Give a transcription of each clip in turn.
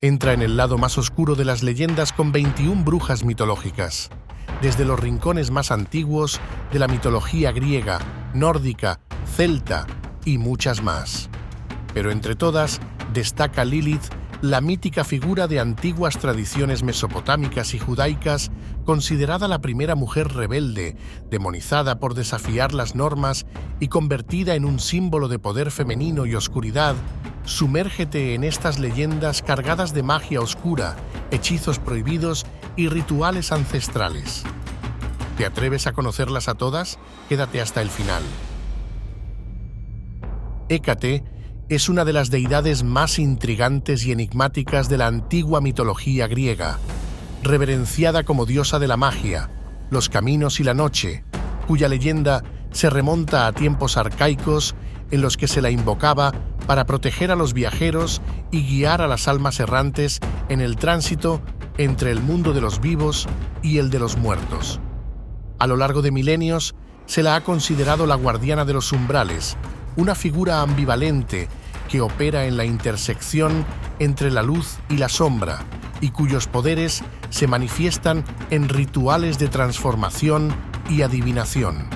Entra en el lado más oscuro de las leyendas con 21 brujas mitológicas, desde los rincones más antiguos de la mitología griega, nórdica, celta y muchas más. Pero entre todas, destaca Lilith, la mítica figura de antiguas tradiciones mesopotámicas y judaicas, considerada la primera mujer rebelde, demonizada por desafiar las normas y convertida en un símbolo de poder femenino y oscuridad. Sumérgete en estas leyendas cargadas de magia oscura, hechizos prohibidos y rituales ancestrales. ¿Te atreves a conocerlas a todas? Quédate hasta el final. Hécate es una de las deidades más intrigantes y enigmáticas de la antigua mitología griega, reverenciada como diosa de la magia, los caminos y la noche, cuya leyenda se remonta a tiempos arcaicos en los que se la invocaba para proteger a los viajeros y guiar a las almas errantes en el tránsito entre el mundo de los vivos y el de los muertos. A lo largo de milenios se la ha considerado la guardiana de los umbrales, una figura ambivalente que opera en la intersección entre la luz y la sombra y cuyos poderes se manifiestan en rituales de transformación y adivinación.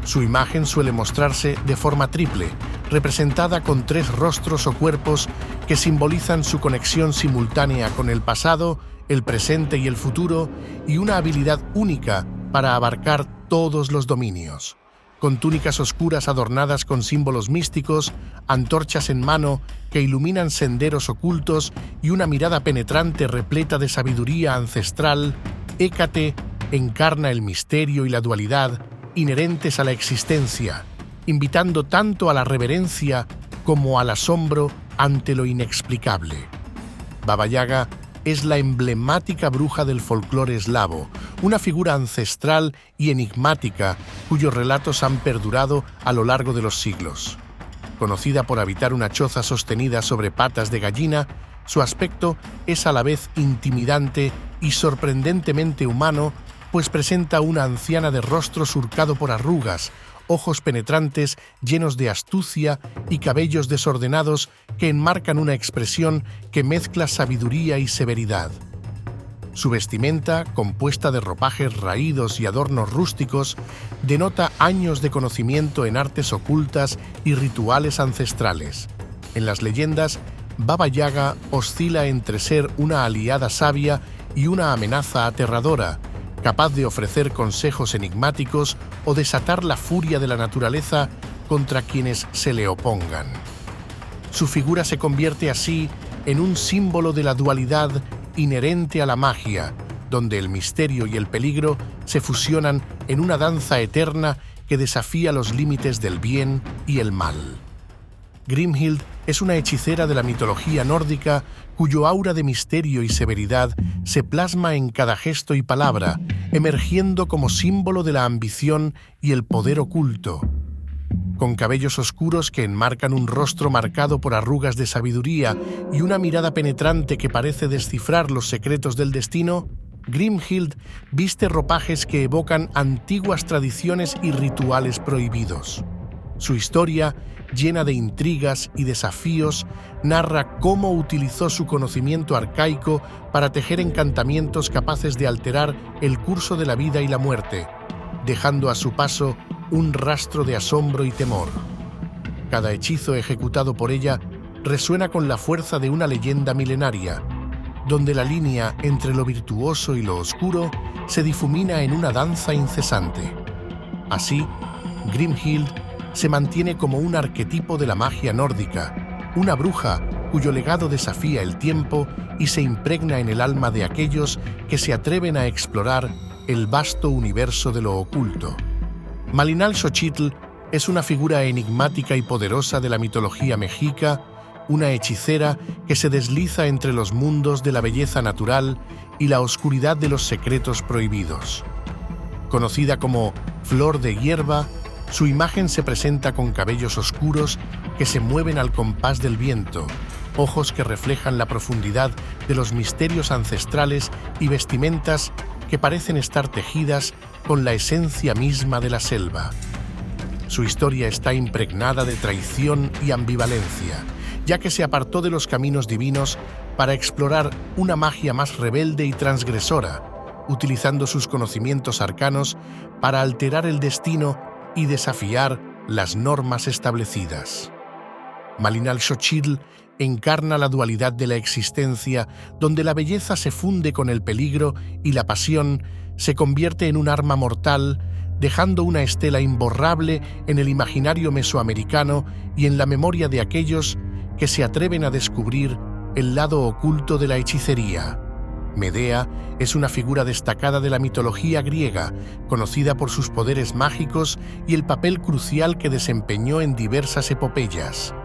Su imagen suele mostrarse de forma triple, representada con 3 rostros o cuerpos que simbolizan su conexión simultánea con el pasado, el presente y el futuro, y una habilidad única para abarcar todos los dominios. Con túnicas oscuras adornadas con símbolos místicos, antorchas en mano que iluminan senderos ocultos y una mirada penetrante repleta de sabiduría ancestral, Hécate encarna el misterio y la dualidad inherentes a la existencia, invitando tanto a la reverencia como al asombro ante lo inexplicable. Baba Yaga es la emblemática bruja del folclore eslavo, una figura ancestral y enigmática cuyos relatos han perdurado a lo largo de los siglos. Conocida por habitar una choza sostenida sobre patas de gallina, su aspecto es a la vez intimidante y sorprendentemente humano, pues presenta una anciana de rostro surcado por arrugas, ojos penetrantes llenos de astucia y cabellos desordenados que enmarcan una expresión que mezcla sabiduría y severidad. Su vestimenta, compuesta de ropajes raídos y adornos rústicos, denota años de conocimiento en artes ocultas y rituales ancestrales. En las leyendas, Baba Yaga oscila entre ser una aliada sabia y una amenaza aterradora, capaz de ofrecer consejos enigmáticos o desatar la furia de la naturaleza contra quienes se le opongan. Su figura se convierte así en un símbolo de la dualidad inherente a la magia, donde el misterio y el peligro se fusionan en una danza eterna que desafía los límites del bien y el mal. Grimhild es una hechicera de la mitología nórdica cuyo aura de misterio y severidad se plasma en cada gesto y palabra, emergiendo como símbolo de la ambición y el poder oculto. Con cabellos oscuros que enmarcan un rostro marcado por arrugas de sabiduría y una mirada penetrante que parece descifrar los secretos del destino, Grimhild viste ropajes que evocan antiguas tradiciones y rituales prohibidos. Su historia, llena de intrigas y desafíos, narra cómo utilizó su conocimiento arcaico para tejer encantamientos capaces de alterar el curso de la vida y la muerte, dejando a su paso un rastro de asombro y temor. Cada hechizo ejecutado por ella resuena con la fuerza de una leyenda milenaria, donde la línea entre lo virtuoso y lo oscuro se difumina en una danza incesante. Así, Grimhild se mantiene como un arquetipo de la magia nórdica, una bruja cuyo legado desafía el tiempo y se impregna en el alma de aquellos que se atreven a explorar el vasto universo de lo oculto. Malinalxochitl es una figura enigmática y poderosa de la mitología mexica, una hechicera que se desliza entre los mundos de la belleza natural y la oscuridad de los secretos prohibidos. Conocida como Flor de Hierba, su imagen se presenta con cabellos oscuros que se mueven al compás del viento, ojos que reflejan la profundidad de los misterios ancestrales y vestimentas que parecen estar tejidas con la esencia misma de la selva. Su historia está impregnada de traición y ambivalencia, ya que se apartó de los caminos divinos para explorar una magia más rebelde y transgresora, utilizando sus conocimientos arcanos para alterar el destino y desafiar las normas establecidas. Malinalxochitl encarna la dualidad de la existencia, donde la belleza se funde con el peligro y la pasión se convierte en un arma mortal, dejando una estela imborrable en el imaginario mesoamericano y en la memoria de aquellos que se atreven a descubrir el lado oculto de la hechicería. Medea es una figura destacada de la mitología griega, conocida por sus poderes mágicos y el papel crucial que desempeñó en diversas epopeyas.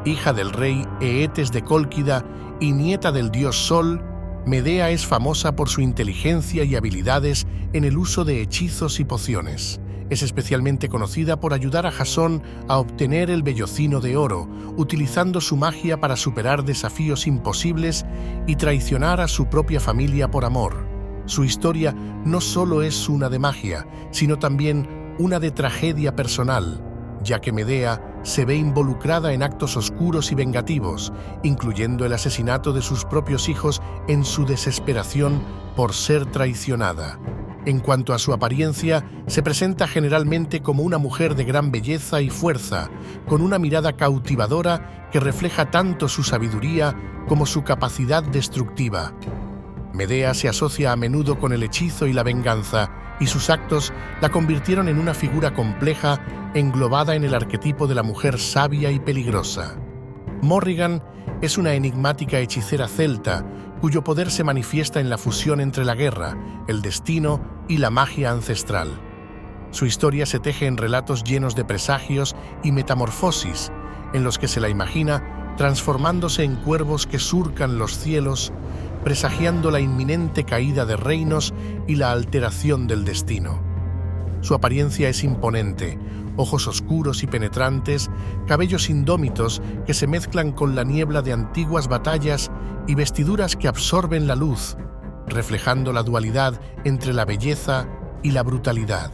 Hija del rey Eetes de Cólquida y nieta del dios Sol, Medea es famosa por su inteligencia y habilidades en el uso de hechizos y pociones. Es especialmente conocida por ayudar a Jasón a obtener el vellocino de oro, utilizando su magia para superar desafíos imposibles y traicionar a su propia familia por amor. Su historia no solo es una de magia, sino también una de tragedia personal, ya que Medea se ve involucrada en actos oscuros y vengativos, incluyendo el asesinato de sus propios hijos en su desesperación por ser traicionada. En cuanto a su apariencia, se presenta generalmente como una mujer de gran belleza y fuerza, con una mirada cautivadora que refleja tanto su sabiduría como su capacidad destructiva. Medea se asocia a menudo con el hechizo y la venganza, y sus actos la convirtieron en una figura compleja englobada en el arquetipo de la mujer sabia y peligrosa. Morrigan es una enigmática hechicera celta cuyo poder se manifiesta en la fusión entre la guerra, el destino y la magia ancestral. Su historia se teje en relatos llenos de presagios y metamorfosis, en los que se la imagina transformándose en cuervos que surcan los cielos, presagiando la inminente caída de reinos y la alteración del destino. Su apariencia es imponente, ojos oscuros y penetrantes, cabellos indómitos que se mezclan con la niebla de antiguas batallas y vestiduras que absorben la luz, reflejando la dualidad entre la belleza y la brutalidad.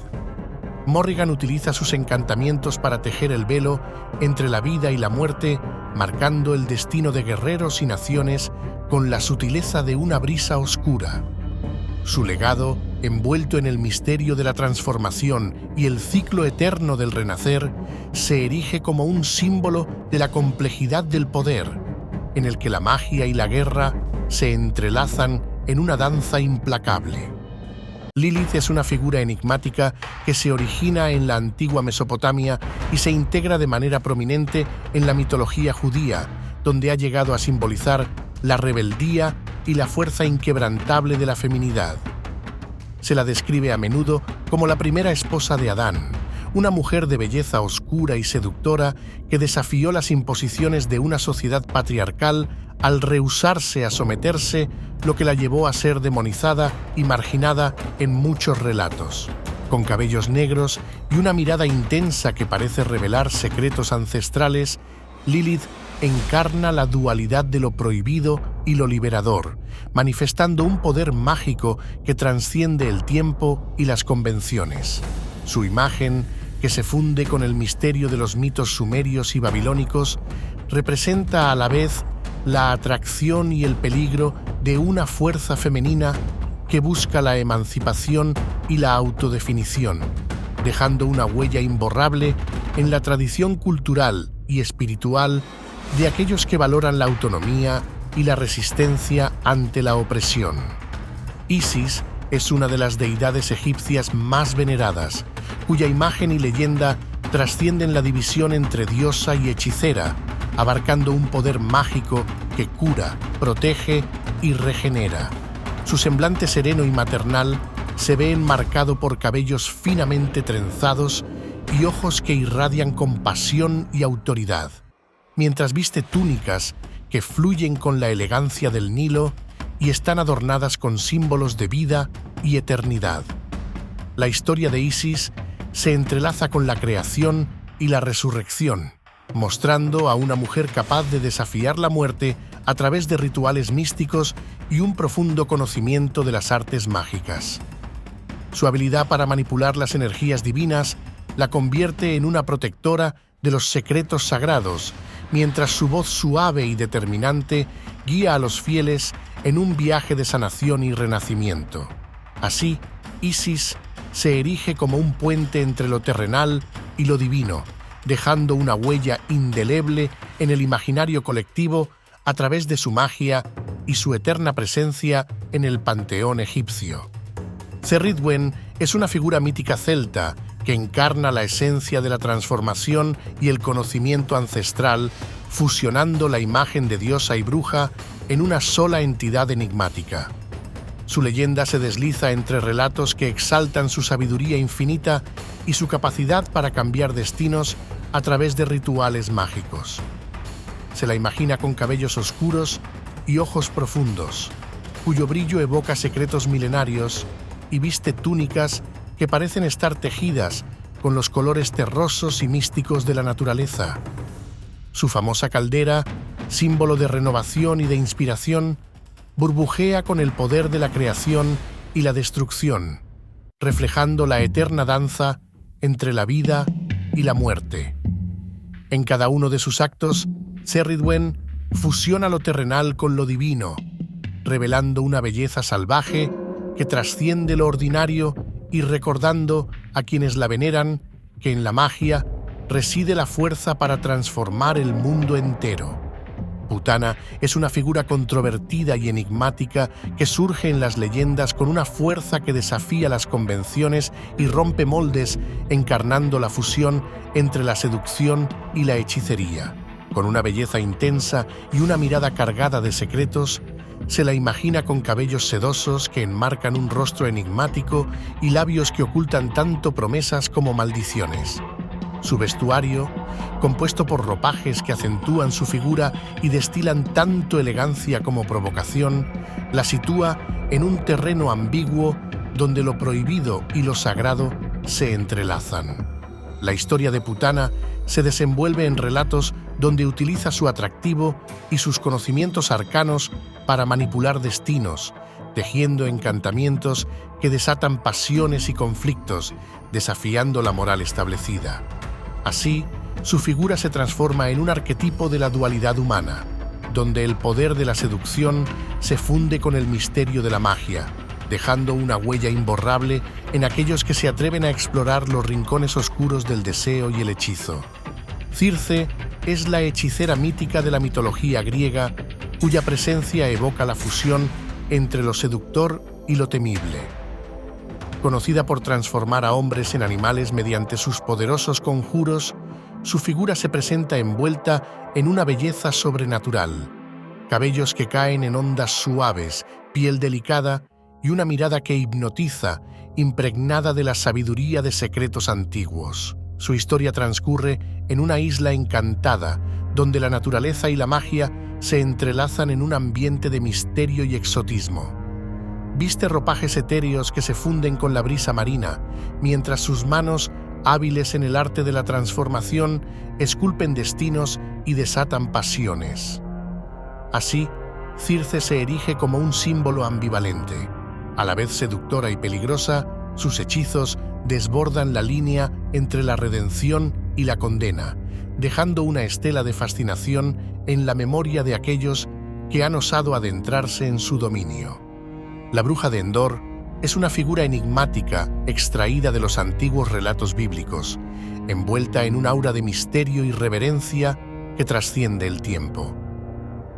Morrigan utiliza sus encantamientos para tejer el velo entre la vida y la muerte, marcando el destino de guerreros y naciones con la sutileza de una brisa oscura. Su legado, envuelto en el misterio de la transformación y el ciclo eterno del renacer, se erige como un símbolo de la complejidad del poder, en el que la magia y la guerra se entrelazan en una danza implacable. Lilith es una figura enigmática que se origina en la antigua Mesopotamia y se integra de manera prominente en la mitología judía, donde ha llegado a simbolizar la rebeldía y la fuerza inquebrantable de la feminidad. Se la describe a menudo como la primera esposa de Adán, una mujer de belleza oscura y seductora que desafió las imposiciones de una sociedad patriarcal al rehusarse a someterse, lo que la llevó a ser demonizada y marginada en muchos relatos. Con cabellos negros y una mirada intensa que parece revelar secretos ancestrales, Lilith encarna la dualidad de lo prohibido y lo liberador, manifestando un poder mágico que trasciende el tiempo y las convenciones. Su imagen, que se funde con el misterio de los mitos sumerios y babilónicos, representa a la vez la atracción y el peligro de una fuerza femenina que busca la emancipación y la autodefinición, dejando una huella imborrable en la tradición cultural y espiritual de aquellos que valoran la autonomía y la resistencia ante la opresión. Isis es una de las deidades egipcias más veneradas, cuya imagen y leyenda trascienden la división entre diosa y hechicera, abarcando un poder mágico que cura, protege y regenera. Su semblante sereno y maternal se ve enmarcado por cabellos finamente trenzados y ojos que irradian compasión y autoridad, mientras viste túnicas que fluyen con la elegancia del Nilo y están adornadas con símbolos de vida y eternidad. La historia de Isis se entrelaza con la creación y la resurrección, mostrando a una mujer capaz de desafiar la muerte a través de rituales místicos y un profundo conocimiento de las artes mágicas. Su habilidad para manipular las energías divinas la convierte en una protectora de los secretos sagrados, mientras su voz suave y determinante guía a los fieles en un viaje de sanación y renacimiento. Así, Isis se erige como un puente entre lo terrenal y lo divino, dejando una huella indeleble en el imaginario colectivo a través de su magia y su eterna presencia en el panteón egipcio. Cerridwen es una figura mítica celta que encarna la esencia de la transformación y el conocimiento ancestral, fusionando la imagen de diosa y bruja en una sola entidad enigmática. Su leyenda se desliza entre relatos que exaltan su sabiduría infinita y su capacidad para cambiar destinos a través de rituales mágicos. Se la imagina con cabellos oscuros y ojos profundos, cuyo brillo evoca secretos milenarios, y viste túnicas que parecen estar tejidas con los colores terrosos y místicos de la naturaleza. Su famosa caldera, símbolo de renovación y de inspiración, burbujea con el poder de la creación y la destrucción, reflejando la eterna danza entre la vida y la muerte. En cada uno de sus actos, Cerridwen fusiona lo terrenal con lo divino, revelando una belleza salvaje que trasciende lo ordinario y recordando a quienes la veneran que en la magia reside la fuerza para transformar el mundo entero. Putana es una figura controvertida y enigmática que surge en las leyendas con una fuerza que desafía las convenciones y rompe moldes, encarnando la fusión entre la seducción y la hechicería. Con una belleza intensa y una mirada cargada de secretos, se la imagina con cabellos sedosos que enmarcan un rostro enigmático y labios que ocultan tanto promesas como maldiciones. Su vestuario, compuesto por ropajes que acentúan su figura y destilan tanto elegancia como provocación, la sitúa en un terreno ambiguo donde lo prohibido y lo sagrado se entrelazan. La historia de Putana se desenvuelve en relatos donde utiliza su atractivo y sus conocimientos arcanos para manipular destinos, tejiendo encantamientos que desatan pasiones y conflictos, desafiando la moral establecida. Así, su figura se transforma en un arquetipo de la dualidad humana, donde el poder de la seducción se funde con el misterio de la magia, dejando una huella imborrable en aquellos que se atreven a explorar los rincones oscuros del deseo y el hechizo. Circe es la hechicera mítica de la mitología griega, cuya presencia evoca la fusión entre lo seductor y lo temible. Conocida por transformar a hombres en animales mediante sus poderosos conjuros, su figura se presenta envuelta en una belleza sobrenatural. Cabellos que caen en ondas suaves, piel delicada y una mirada que hipnotiza, impregnada de la sabiduría de secretos antiguos. Su historia transcurre en una isla encantada, donde la naturaleza y la magia se entrelazan en un ambiente de misterio y exotismo. Viste ropajes etéreos que se funden con la brisa marina, mientras sus manos, hábiles en el arte de la transformación, esculpen destinos y desatan pasiones. Así, Circe se erige como un símbolo ambivalente. A la vez seductora y peligrosa, sus hechizos desbordan la línea entre la redención y la condena, dejando una estela de fascinación en la memoria de aquellos que han osado adentrarse en su dominio. La bruja de Endor es una figura enigmática extraída de los antiguos relatos bíblicos, envuelta en un aura de misterio y reverencia que trasciende el tiempo.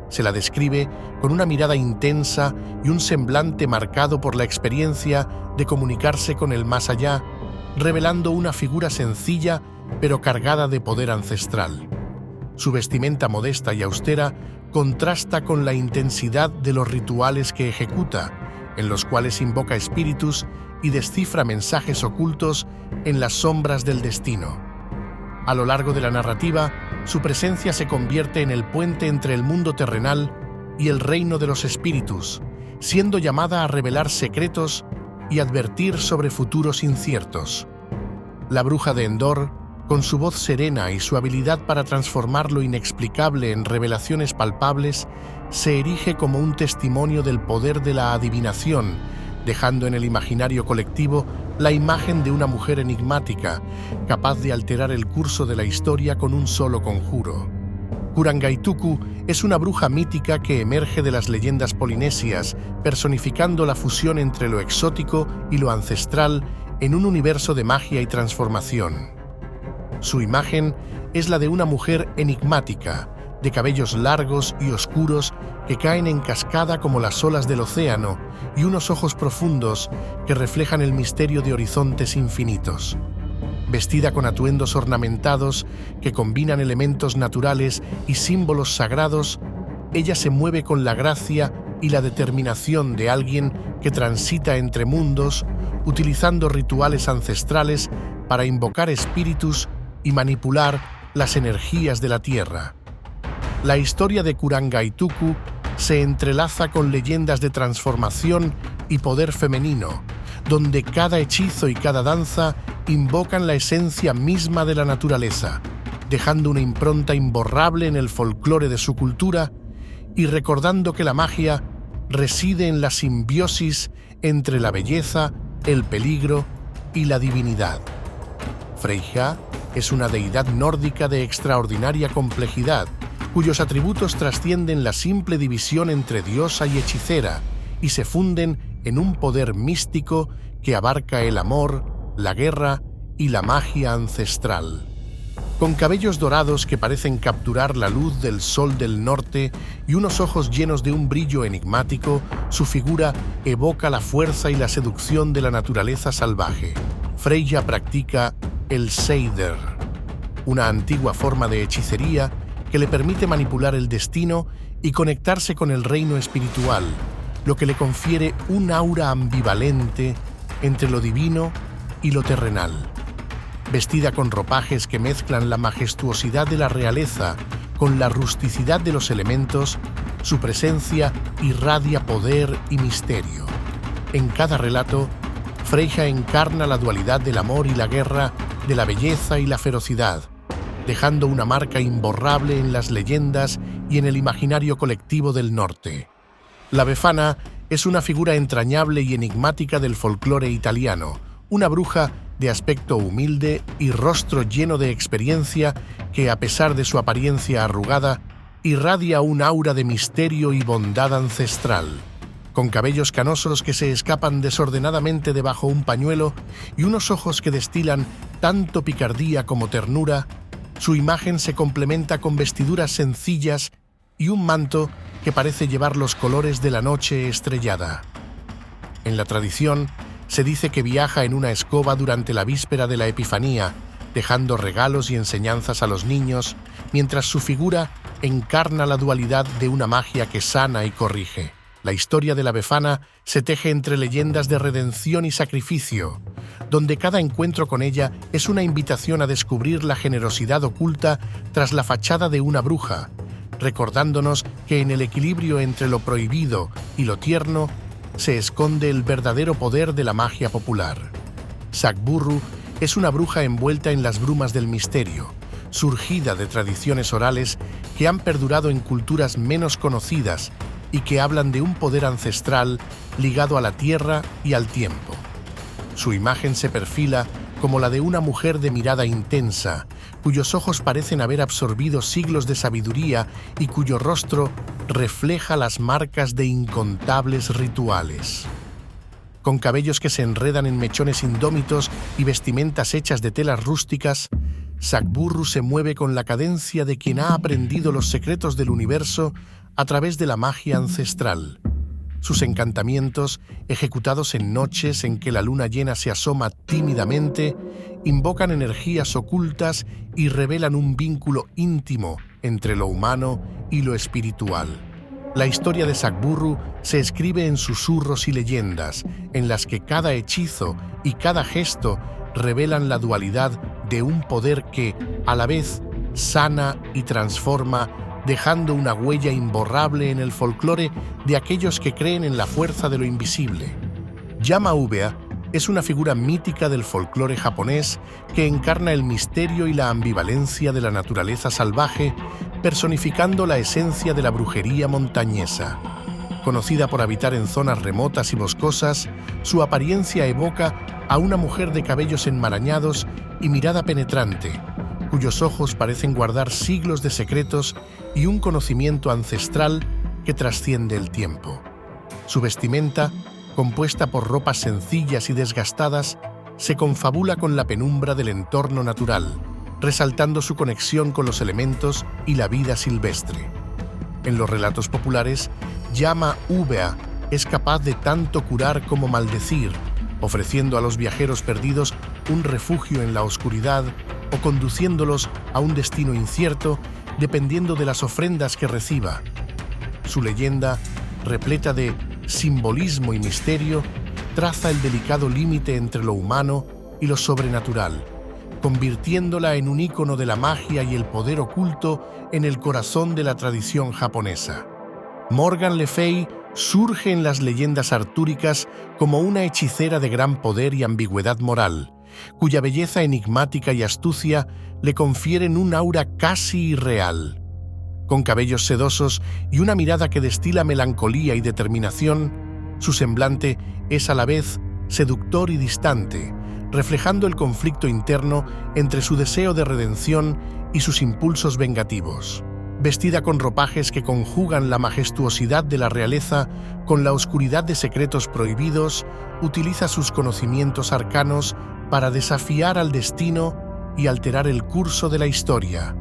Se la describe con una mirada intensa y un semblante marcado por la experiencia de comunicarse con el más allá, revelando una figura sencilla pero cargada de poder ancestral. Su vestimenta modesta y austera contrasta con la intensidad de los rituales que ejecuta, en los cuales invoca espíritus y descifra mensajes ocultos en las sombras del destino. A lo largo de la narrativa, su presencia se convierte en el puente entre el mundo terrenal y el reino de los espíritus, siendo llamada a revelar secretos y advertir sobre futuros inciertos. La bruja de Endor, con su voz serena y su habilidad para transformar lo inexplicable en revelaciones palpables, se erige como un testimonio del poder de la adivinación, dejando en el imaginario colectivo la imagen de una mujer enigmática, capaz de alterar el curso de la historia con un solo conjuro. Kurangaituku es una bruja mítica que emerge de las leyendas polinesias, personificando la fusión entre lo exótico y lo ancestral en un universo de magia y transformación. Su imagen es la de una mujer enigmática, de cabellos largos y oscuros que caen en cascada como las olas del océano y unos ojos profundos que reflejan el misterio de horizontes infinitos. Vestida con atuendos ornamentados que combinan elementos naturales y símbolos sagrados, ella se mueve con la gracia y la determinación de alguien que transita entre mundos, utilizando rituales ancestrales para invocar espíritus y manipular las energías de la tierra. La historia de Kurangaituku se entrelaza con leyendas de transformación y poder femenino, donde cada hechizo y cada danza invocan la esencia misma de la naturaleza, dejando una impronta imborrable en el folclore de su cultura y recordando que la magia reside en la simbiosis entre la belleza, el peligro y la divinidad. Freyja es una deidad nórdica de extraordinaria complejidad, cuyos atributos trascienden la simple división entre diosa y hechicera y se funden en un poder místico que abarca el amor, la guerra y la magia ancestral. Con cabellos dorados que parecen capturar la luz del sol del norte y unos ojos llenos de un brillo enigmático, su figura evoca la fuerza y la seducción de la naturaleza salvaje. Freyja practica el Seider, una antigua forma de hechicería que le permite manipular el destino y conectarse con el reino espiritual, lo que le confiere un aura ambivalente entre lo divino y lo terrenal. Vestida con ropajes que mezclan la majestuosidad de la realeza con la rusticidad de los elementos, su presencia irradia poder y misterio. En cada relato, Freyja encarna la dualidad del amor y la guerra, de la belleza y la ferocidad, dejando una marca imborrable en las leyendas y en el imaginario colectivo del norte. La Befana es una figura entrañable y enigmática del folclore italiano, una bruja de aspecto humilde y rostro lleno de experiencia que, a pesar de su apariencia arrugada, irradia un aura de misterio y bondad ancestral. Con cabellos canosos que se escapan desordenadamente debajo un pañuelo y unos ojos que destilan tanto picardía como ternura, su imagen se complementa con vestiduras sencillas y un manto que parece llevar los colores de la noche estrellada. En la tradición, se dice que viaja en una escoba durante la víspera de la Epifanía, dejando regalos y enseñanzas a los niños, mientras su figura encarna la dualidad de una magia que sana y corrige. La historia de la Befana se teje entre leyendas de redención y sacrificio, donde cada encuentro con ella es una invitación a descubrir la generosidad oculta tras la fachada de una bruja, recordándonos que en el equilibrio entre lo prohibido y lo tierno se esconde el verdadero poder de la magia popular. Sakburru es una bruja envuelta en las brumas del misterio, surgida de tradiciones orales que han perdurado en culturas menos conocidas y que hablan de un poder ancestral ligado a la tierra y al tiempo. Su imagen se perfila como la de una mujer de mirada intensa, cuyos ojos parecen haber absorbido siglos de sabiduría y cuyo rostro refleja las marcas de incontables rituales. Con cabellos que se enredan en mechones indómitos y vestimentas hechas de telas rústicas, Sakburru se mueve con la cadencia de quien ha aprendido los secretos del universo a través de la magia ancestral. Sus encantamientos, ejecutados en noches en que la luna llena se asoma tímidamente, invocan energías ocultas y revelan un vínculo íntimo entre lo humano y lo espiritual. La historia de Sakburru se escribe en susurros y leyendas, en las que cada hechizo y cada gesto revelan la dualidad de un poder que, a la vez, sana y transforma, dejando una huella imborrable en el folclore de aquellos que creen en la fuerza de lo invisible. Yama-Ubea es una figura mítica del folclore japonés que encarna el misterio y la ambivalencia de la naturaleza salvaje, personificando la esencia de la brujería montañesa. Conocida por habitar en zonas remotas y boscosas, su apariencia evoca a una mujer de cabellos enmarañados y mirada penetrante, cuyos ojos parecen guardar siglos de secretos y un conocimiento ancestral que trasciende el tiempo. Su vestimenta, compuesta por ropas sencillas y desgastadas, se confabula con la penumbra del entorno natural, resaltando su conexión con los elementos y la vida silvestre. En los relatos populares, Yama-Ubea es capaz de tanto curar como maldecir, ofreciendo a los viajeros perdidos un refugio en la oscuridad o conduciéndolos a un destino incierto dependiendo de las ofrendas que reciba. Su leyenda, repleta de simbolismo y misterio, traza el delicado límite entre lo humano y lo sobrenatural, convirtiéndola en un ícono de la magia y el poder oculto en el corazón de la tradición japonesa. Morgan Le Fay surge en las leyendas artúricas como una hechicera de gran poder y ambigüedad moral, cuya belleza enigmática y astucia le confieren un aura casi irreal. Con cabellos sedosos y una mirada que destila melancolía y determinación, su semblante es a la vez seductor y distante, reflejando el conflicto interno entre su deseo de redención y sus impulsos vengativos. Vestida con ropajes que conjugan la majestuosidad de la realeza con la oscuridad de secretos prohibidos, utiliza sus conocimientos arcanos para desafiar al destino y alterar el curso de la historia.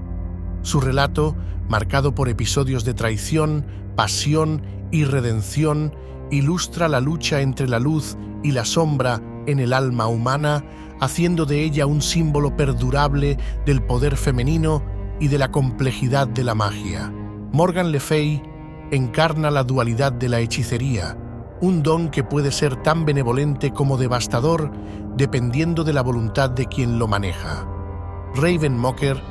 Su relato, marcado por episodios de traición, pasión y redención, ilustra la lucha entre la luz y la sombra en el alma humana, haciendo de ella un símbolo perdurable del poder femenino y de la complejidad de la magia. Morgan Le Fay encarna la dualidad de la hechicería, un don que puede ser tan benevolente como devastador dependiendo de la voluntad de quien lo maneja. Ravenmocker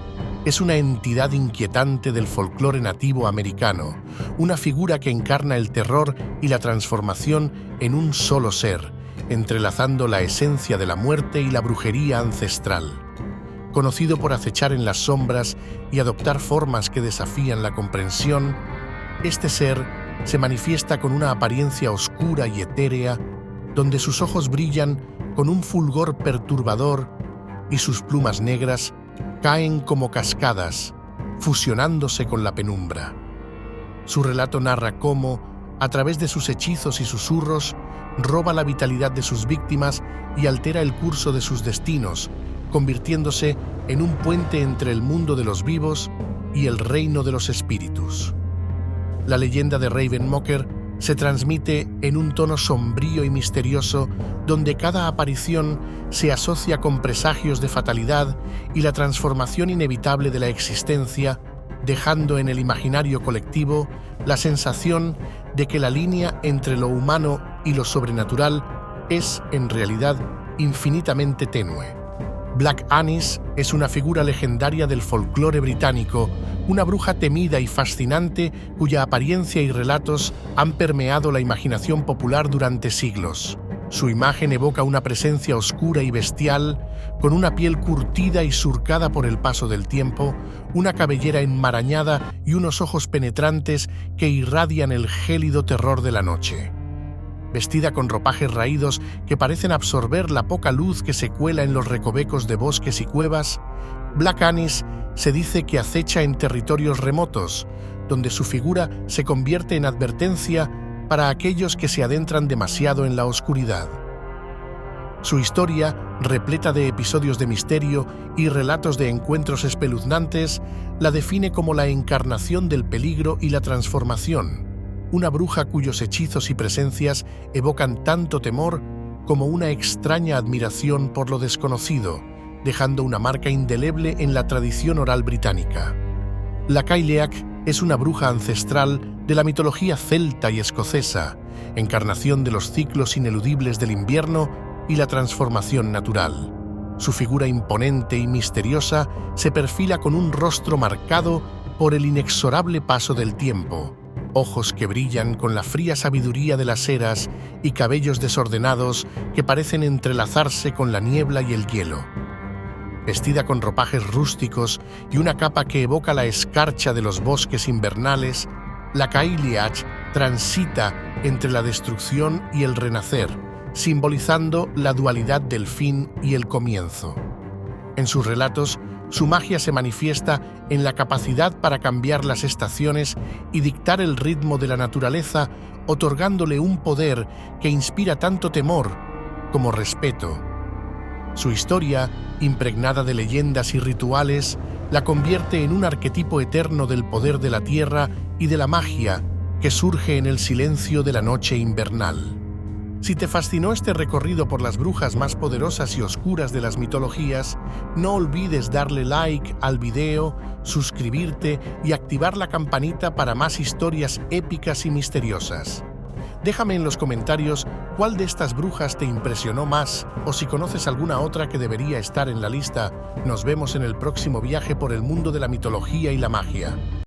es una entidad inquietante del folclore nativo americano, una figura que encarna el terror y la transformación en un solo ser, entrelazando la esencia de la muerte y la brujería ancestral. Conocido por acechar en las sombras y adoptar formas que desafían la comprensión, este ser se manifiesta con una apariencia oscura y etérea, donde sus ojos brillan con un fulgor perturbador y sus plumas negras caen como cascadas, fusionándose con la penumbra. Su relato narra cómo, a través de sus hechizos y susurros, roba la vitalidad de sus víctimas y altera el curso de sus destinos, convirtiéndose en un puente entre el mundo de los vivos y el reino de los espíritus. La leyenda de Ravenmocker se transmite en un tono sombrío y misterioso, donde cada aparición se asocia con presagios de fatalidad y la transformación inevitable de la existencia, dejando en el imaginario colectivo la sensación de que la línea entre lo humano y lo sobrenatural es, en realidad, infinitamente tenue. Black Annis es una figura legendaria del folclore británico, una bruja temida y fascinante cuya apariencia y relatos han permeado la imaginación popular durante siglos. Su imagen evoca una presencia oscura y bestial, con una piel curtida y surcada por el paso del tiempo, una cabellera enmarañada y unos ojos penetrantes que irradian el gélido terror de la noche. Vestida con ropajes raídos que parecen absorber la poca luz que se cuela en los recovecos de bosques y cuevas, Black Annis se dice que acecha en territorios remotos, donde su figura se convierte en advertencia para aquellos que se adentran demasiado en la oscuridad. Su historia, repleta de episodios de misterio y relatos de encuentros espeluznantes, la define como la encarnación del peligro y la transformación, una bruja cuyos hechizos y presencias evocan tanto temor como una extraña admiración por lo desconocido, dejando una marca indeleble en la tradición oral británica. La Cailleach es una bruja ancestral de la mitología celta y escocesa, encarnación de los ciclos ineludibles del invierno y la transformación natural. Su figura imponente y misteriosa se perfila con un rostro marcado por el inexorable paso del tiempo, ojos que brillan con la fría sabiduría de las eras y cabellos desordenados que parecen entrelazarse con la niebla y el hielo. Vestida con ropajes rústicos y una capa que evoca la escarcha de los bosques invernales, la Cailleach transita entre la destrucción y el renacer, simbolizando la dualidad del fin y el comienzo. En sus relatos Su magia se manifiesta en la capacidad para cambiar las estaciones y dictar el ritmo de la naturaleza, otorgándole un poder que inspira tanto temor como respeto. Su historia, impregnada de leyendas y rituales, la convierte en un arquetipo eterno del poder de la tierra y de la magia que surge en el silencio de la noche invernal. Si te fascinó este recorrido por las brujas más poderosas y oscuras de las mitologías, no olvides darle like al video, suscribirte y activar la campanita para más historias épicas y misteriosas. Déjame en los comentarios cuál de estas brujas te impresionó más o si conoces alguna otra que debería estar en la lista. Nos vemos en el próximo viaje por el mundo de la mitología y la magia.